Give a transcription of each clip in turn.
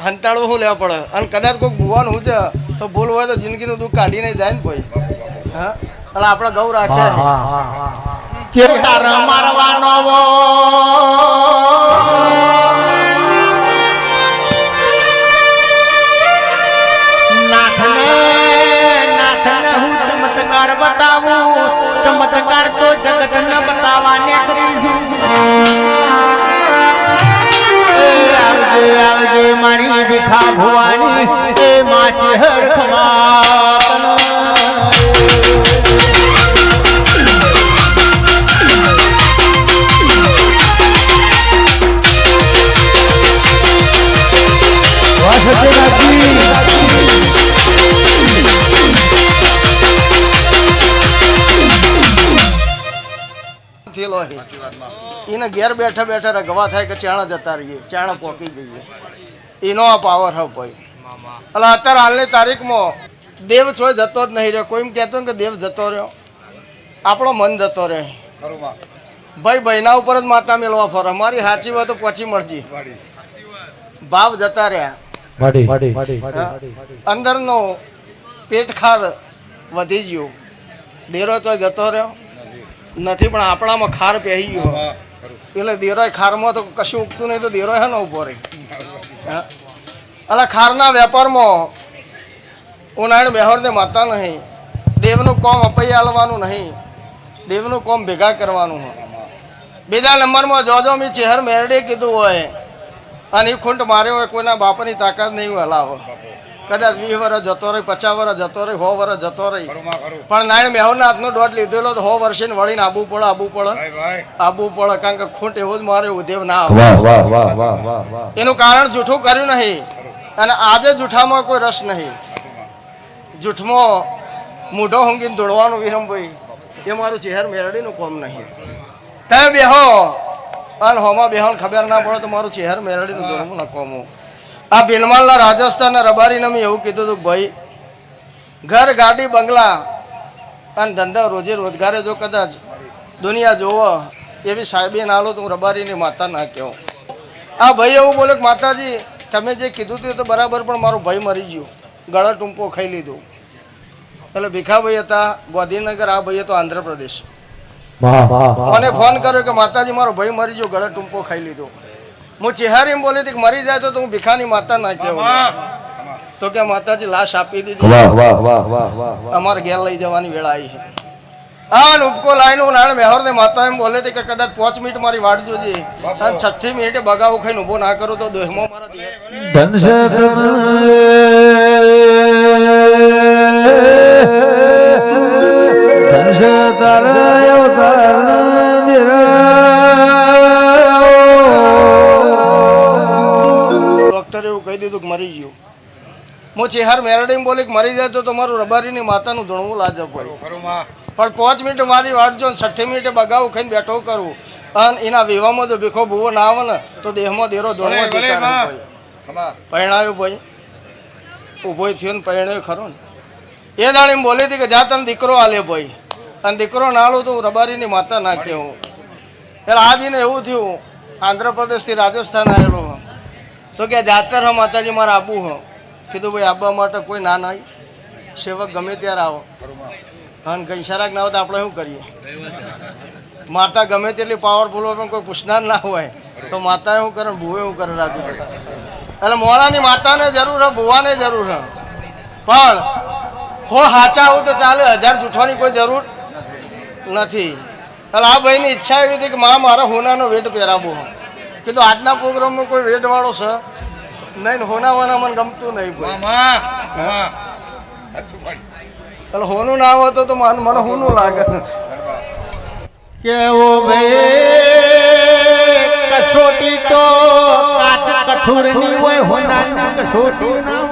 હંતાળું શું લેવા પડે અને કદાચ કોઈ ભૂવાનું હું છે તો ભૂલ હોય તો જિંદગીનું દુઃખ કાઢીને જાય ને કોઈ હા એટલે આપણે ગૌ રાખે કે તાર મારવાનો નાથને હું ચમત્કાર બતાવું ચમત્કાર તો જગત ન બતાવવાને કરીશું આવજે મારી ભીખા ભવાની એ માછી હરખમાં એને ઘેર બેઠા બેઠા રગવા થાય કે ચાણા જતા રહીએ ચાણા પોકી જઈએ એનો આ પાવર હવ ભાઈ એટલે અત્યારે હાલની તારીખમાં દેવ છોય જતો જ નહીં રહ્યો કોઈ એમ કહેતો ને કે દેવ જતો રહ્યો આપણો મન જતો રહે ભાઈ બહેના ઉપર જ માતા મેળવા ફરે અમારી સાચી હોય તો પછી મળજી ભાવ જતા રહ્યા અંદરનો પેટ ખાર વધી ગયું દેરો તો જતો રહ્યો નથી પણ આપણામાં ખાર પહેરી ગયો એટલે દેરોય ખારમાં તો કશું ઉગતું નહીં તો દેરોય હે ને ઉભો રહી એટલે ખારના વેપારમાં ઉનાળે બેહોરને માતા નહીં દેવનું કોમ અપૈયા આલવાનું નહીં દેવનું કોમ ભેગા કરવાનું હોય બીજા નંબરમાં જો મેં ચહેર મેરડે કીધું હોય અને એ ખૂંટ માર્યો હોય કોઈના બાપની તાકાત નહીં હલાવો કદાચ 20 વર્ષ જતો રહી 50 વર્ષ જતો રહી 100 વર્ષ જતો રહી પણ નારાયણ મેહોરના હાથનો દોઢ લીધેલો તો 100 વર્ષે વળીને આબુ પડે કારણ કે ખૂંટ એવો જ મારે ઉદેવ ના આવે એનું કારણ જૂઠું કર્યું નહીં અને આજે જૂઠામાં કોઈ રસ નહીં જૂઠમાં મૂઢો હુંગીને દોડવાનું વિરમભાઈ એ મારું ચહેર મેરડીનું કોમ નહીં તે બેહો અને હોમાં બેહોને ખબર ના પડે તો મારું ચહેર મેરડીનું દોડવું ન કોમું આ બિલમાલના રાજસ્થાનના રબારીને મેં એવું કીધું હતું કે ભાઈ ઘર ગાડી બંગલા અને ધંધા રોજે રોજગારે જો કદાચ દુનિયા જોવો એવી સાહેબી ના લો તો હું રબારીની માતા ના કહું આ ભાઈ એવું બોલે કે માતાજી તમે જે કીધું હતું તો બરાબર પણ મારો ભાઈ મરી ગયો ગળા ટૂંપો ખાઈ લીધું એટલે ભીખાભાઈ હતા ગાંધીનગર આ ભાઈએ તો આંધ્રપ્રદેશ મને ફોન કર્યો કે માતાજી મારો ભાઈ મરી ગયો ગળા ટૂંપો ખાઈ લીધો હું ચહેરી બોલી હતી કે મરી જાય તો હું ભીખાની માતા ના કહેવું તો કે માતાજી લાશ આપી દીધી અમારે ઘેર લઈ જવાની વેળા આવી છે હા ઉપકો લાઈન નાણે મેહોર ને માતા એમ બોલે કે કદાચ 5 મિનિટ મારી વાટ જોજે અને 6 મિનિટે બગાવું ખાઈને ઉભો ના કરું તો દેહમાં ડોક્ટરે એવું કહી દીધું કે મરી ગયું હું ચહેર મેરડીમ બોલી કે મરી જાય તો તમારું રબારીની માતાનું ધણવું લાજબ હોય પણ 5 મિનિટ મારી વાટ જો 6 મિનિટે બગાવું ખાઈને બેઠો કરું અને એના વિવામાં જો ભીખો ભૂવો ના આવે ને તો દેહમાં દેરો ધોણવો પરણાવ્યો ભાઈ ઊભો થયો ને પરણાવ્યો ખરો ને એ દાડી એમ બોલી હતી કે જા તને દીકરો આલે ભાઈ અને દીકરો ના આલું તો હું રબારીની માતા ના કહેવું એટલે આજને એવું થયું આંધ્રપ્રદેશથી રાજસ્થાન આવેલો તો કે જાતર હા માતાજી મારે આબુ હો કીધું ભાઈ આબા માટે કોઈ ના નહીં સેવક ગમે ત્યારે આવો અને કંઈ ઈશારાક ના હોય તો આપણે શું કરીએ માતા ગમે તેટલી પાવરફુલ હોય પણ કોઈ પૂછનાર ના હોય તો માતાએ શું કરે ભૂવે શું કરે રાજુ એટલે મોડાની માતાને જરૂર હે ભૂવાને જરૂર હે પણ હો સાચા આવું તો ચાલે 1000 જૂઠવાની કોઈ જરૂર નથી એટલે આ ભાઈની ઈચ્છા એવી હતી કે મારા હોનાનો વેટ પહેરાવો કીધું આજના પ્રોગ્રામમાં કોઈ વેટ વાળો છે નહીં હોનાવાના મને ગમતું નહીં એટલે હોનું ના હોય તો મને હોનું લાગે કેવો ભાઈ કસોટી તો કાચ કઠોરની હોય હોનાની કસોટી ના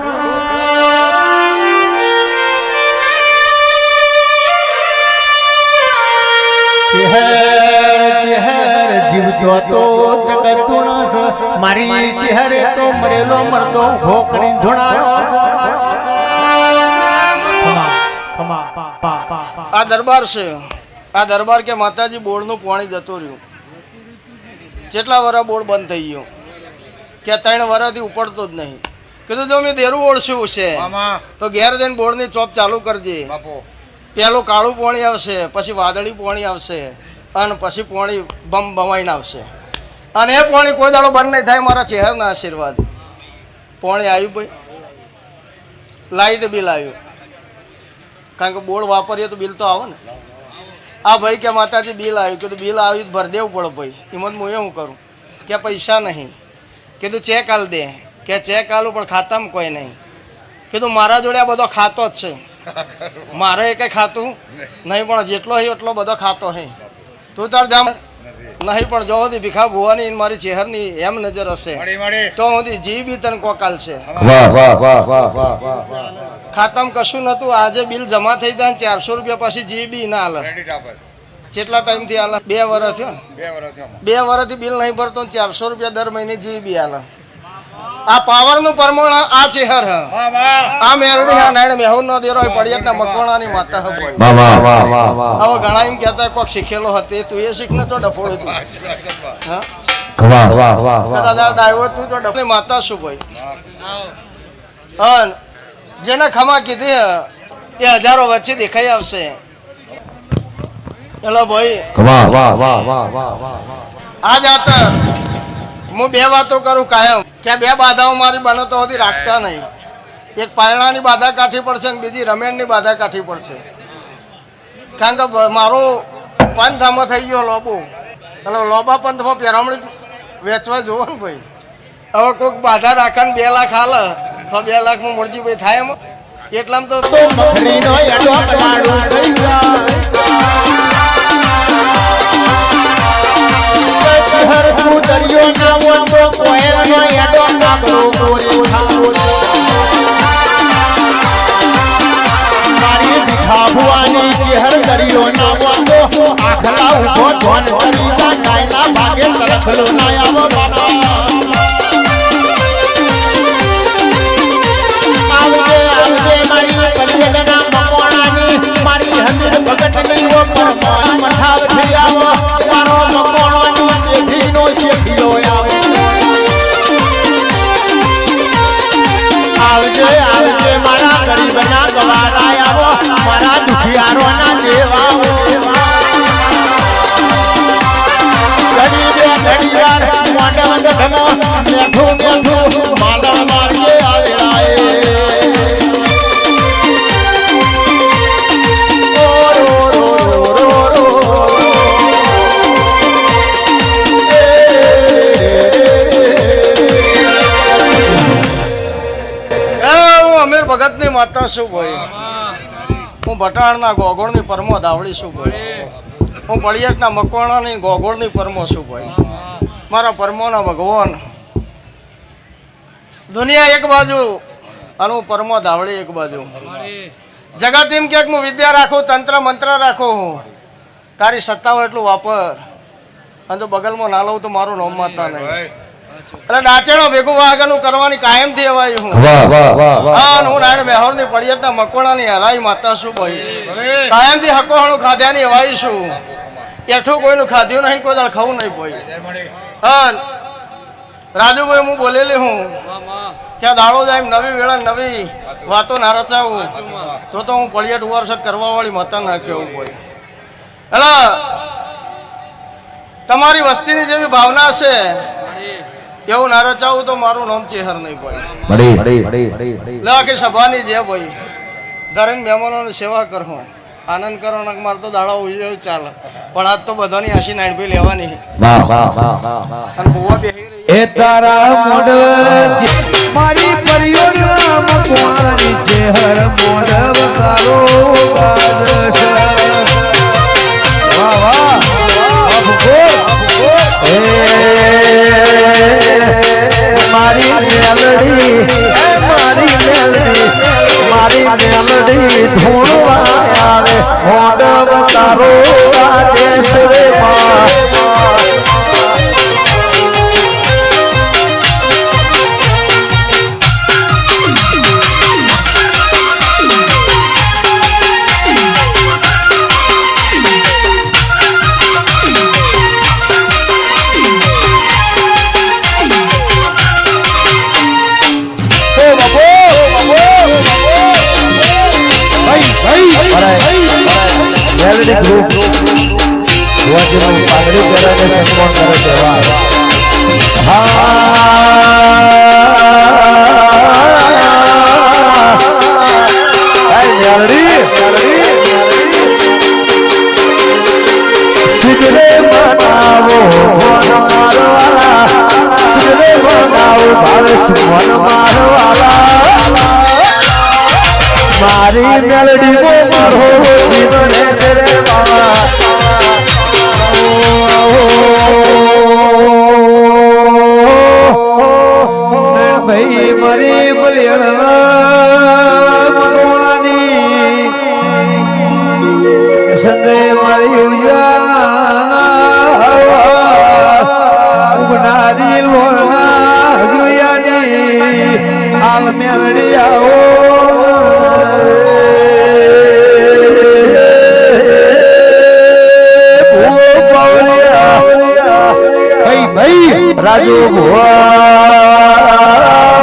ચહેર જીવતો તો જગતનો મારી ચહેરે તો મરેલો મરતો ઉભો કરીને ધોણાયો આ દરબાર છે આ દરબાર કે માતાજી બોર્ડનું પાણી જતું રહ્યું જેટલા વર્ષ બોર્ડ બંધ થઈ ગયો કે 3 વર્ષથી ઉપડતો જ નહીં કીધું જો મેં દેરું ઓળશું છે તો ઘેર જઈને બોર્ડની ચોપ ચાલુ કરજે. પેલું કાળું પોણી આવશે, પછી વાદળી પોણી આવશે, અને પછી પોણી બમ બમાઈને આવશે. અને એ પોણી કોઈ દાડો બંધ નહીં થાય મારા ચહેરના આશીર્વાદ. પોણી આવ્યું ભાઈ, લાઇટ બિલ આવ્યું, કારણ કે બોર્ડ વાપરીએ તો બિલ તો આવે ને. આ ભાઈ કે માતાજી બિલ આવ્યું. કીધું બિલ આવ્યું તો ભરી દેવું પડે ભાઈ. એમાં હું એવું કરું કે પૈસા નહીં. કીધું ચેક હાલ દે. કે ચેક હાલું પણ ખાતામાં કોઈ નહીં. કીધું મારા જોડે આ બધો ખાતો જ છે, મારે એ કંઈ ખાતું નહીં, પણ જેટલો હોય એટલો બધો ખાતો હે. તું તાર જામ નહીં, પણ જો હતી ભીખા ભુવાની મારી ચહેરની એમ નજર હશે તો હું જી બી તને કોકાલ છે. ખાતામાં કશું નતું, આજે બિલ જમા થઈ જાય 400 રૂપિયા પછી જી બી ના હાલે. કેટલા ટાઈમથી હાલે? 2 વર્ષ થયો. 2 વર્ષથી બિલ નહીં ભરતો, 400 રૂપિયા દર મહિને જી બી હાલે. આ પાવરનું પરમોણ આ ચહેર હ, આ મેરડી હા નાયણ મેહુર નો દેરો પડિયાટના મકવાણાની માતા હે બોય. હવે ઘણા એમ કહેતા કોક શીખેલો હતો, તું એ શીખ ને તો ડફોળ તું. હા દાદા ડાયો તું તો ડફની માતા શું ભાઈ. હા, જેને ખમા કીધી એ હજારો વચ્ચે દેખાઈ આવશે. ચલો ભાઈ, આ જાતર હું 2 વાતો કરું કાયમ કે 2 બાધાઓ મારી બને તો સુધી રાખતા નહીં. એક પાયણાની બાધા કાઢી પડશે અને બીજી રમેણની બાધા કાઢી પડશે. કારણ કે મારો પંથ આમાં થઈ ગયો લોબો, એટલે લોબા પંથમાં પેરામણી વેચવા જોવો ને ભાઈ. હવે કોઈક બાધા રાખે ને 2 લાખ હાલે તો 2 લાખમાં મૂળજી ભાઈ થાય એમાં. એટલામાં તો ભુવાની ચહેર દરિયો ના વાંધો આખલા ઉભો ધોન કરી નાયના ભાગે તરખલો ના આવો બાબા. આવજે મારી કલિયગના મકોણાની, મારી હમીર ભગતની ઓ પરમાન મઠાવ થઈ આવો. મારો મકોણાની દેખીનો શેખીઓ આવો. આવજે મારા ગરીબના ગવારા આવો, મારા દુખિયારોના દેવા ઘડીવાર મોઢા ગઢમો મેઠું મેઠું માલા માર્ગે આવેલા ભગતની માતા શું ભાઈ. હું ભટાણના ગોગોળની પરમો ધાવડી શું ભાઈ. હું પડિયાટના મકવાણાની ગોગોળની પરમો શું ભાઈ. મારા પરમોના ભગવાન દુનિયા એક બાજુ અને હું પરમો ધાવડી એક બાજુ. જગત એમ કે હું વિદ્યા રાખું, તંત્ર મંત્ર રાખું, હું તારી સત્તા હોય એટલું વાપર, અને જો બગલમાં ના લઉં તો મારું નામ માતા નહીં. એટલે ડાચેણો ભેગું વાગનું કરવાની કાયમથી એવાય હું. હા, હું નાયણ મેહોરની પડિયાટના મકવાણાની હરાઈ માતા શું ભાઈ. કાયમથી હકોહાણું ખાધ્યાની એવાય છું. એઠું કોઈનું ખાધ્યું નહીં, કોઈ દાળ ખાવું નહીં ભાઈ. હા રાજુભાઈ, હું બોલેલી હું કે દાડો જાય નવી વેળા નવી વાતો ના રચાવું તો હું પડિયાટ ઉવારસત કરવા વાળી માતા ના કહેવું ભાઈ. એટલે તમારી વસ્તીની જેવી ભાવના છે એવું ના રચાવું તો મારું નામ ચેહર નહીં ભાઈ. આખી સભાની જે ભાઈ દરેક મહેમાનોની સેવા કરું, આનંદ કરો, મારે તો દાડા ઉજ્યો ચાલે, પણ આજ તો બધાની આશી નાનભી લેવાની અને બુવા બેહી રહી. એ તારા મોડ મારી પરિયોના મકવાણી ચહેર મોડ વકારો બાદશ. વાહ વાહ મારી મેલડી, મારી મેલડી, મારી મેલડી ધૂણવા આવે મોડ વકારો બાદશ રે માં. મેલડી ગ્રુપ વાજનો પાઘડી પહેરાને સન્માન કરે છે મેલડી સિગરે બનાવો સિગરે બનાવો ભાવે સુમન મારવાલા મારી મેલડી કો મારો જીવન રે ભાઈ મારી બલિયાની સંદે મારી ઉગનારી લોના દુયાની આલ મેલડી આવો રાજુ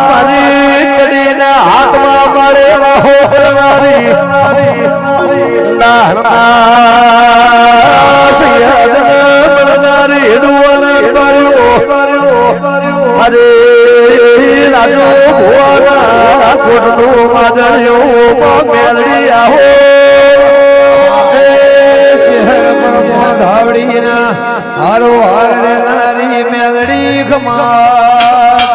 મારી કડીના હાથમાં મળે હોરનારી અરે રાજુ ભુવાના કોટનું માદળિયો મેલડી આવો ધાવડીના હારો હાર રે નારી મેલડી ખમાત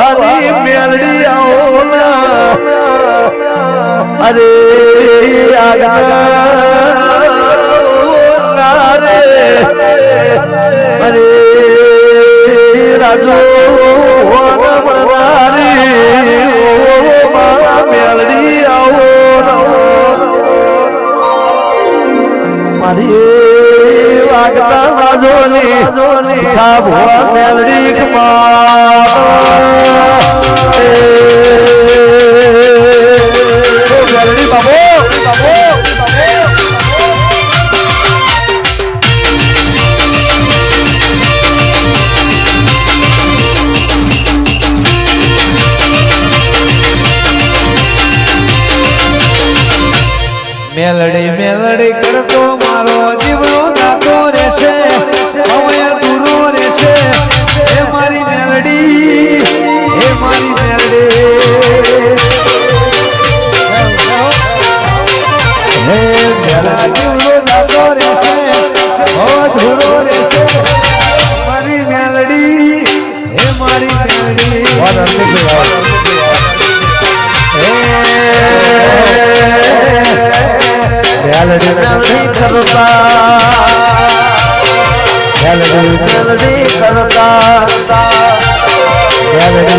મારે મેલડી આવો અરે રે અરે રાજુ મેલડી આવો મારી વાગતા રાજોની ભુવા મેલડી મેલડી બાબો મેલડી મેલડી કરતો મારો જીવનો નાતો રહેશે હવે દૂરો રહેશે હે મારી મેલડી હે મારી મેલડી હે મેરા જીવનો નાતો રહેશે હવે દૂરો રહેશે મારી મેલડી હે મારી મેલડી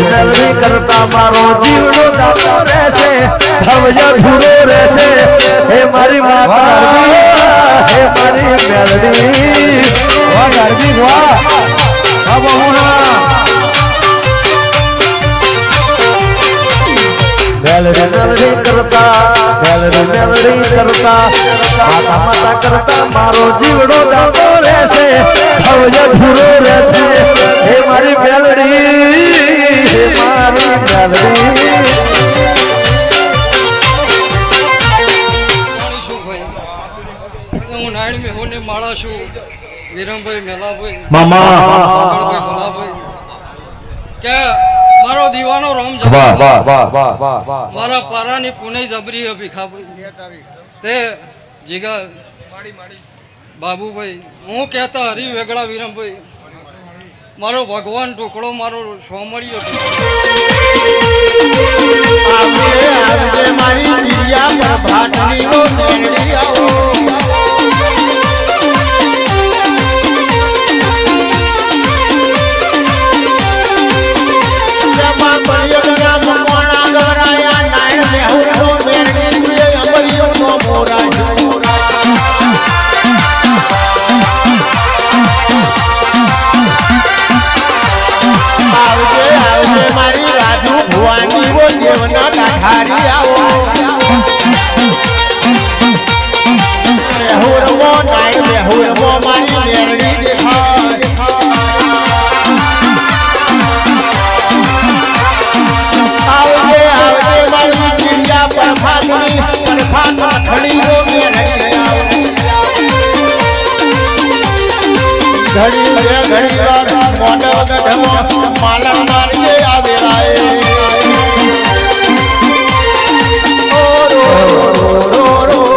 મેલડી કરતા મારો જીવનો દાતો રહેશે ભવ્ય ધૂરો રહેશે હે મારી માતા હે મારી મેલડી વાહ ગરબી વાહ બહુના મેલડી કરતા માતા માતા કરતા મારો જીવડો દાતો રહેશે ભવ્ય ધૂરો રહેશે હે મારી મેલડી હે મારી મેલડી હું નારાયણ મેહોને માળા છું વિરમભાઈ મેલાભાઈ મામા ભલાભાઈ કે મારો દીવાનો રોમ મારા પારાની પુણે જબરી ભીખાભાઈ તે જીગા બાબુભાઈ હું કહેતા હરી વેગળા વિરમભાઈ મારો ભગવાન ટુકડો મારો સોમળિયો મારી દિયા ભાટની નો મેલડી આવો ઘડીઓ મેળવી આવું ઘડી બે ઘડી વાર મોઢા ગઢમાં માલા મારી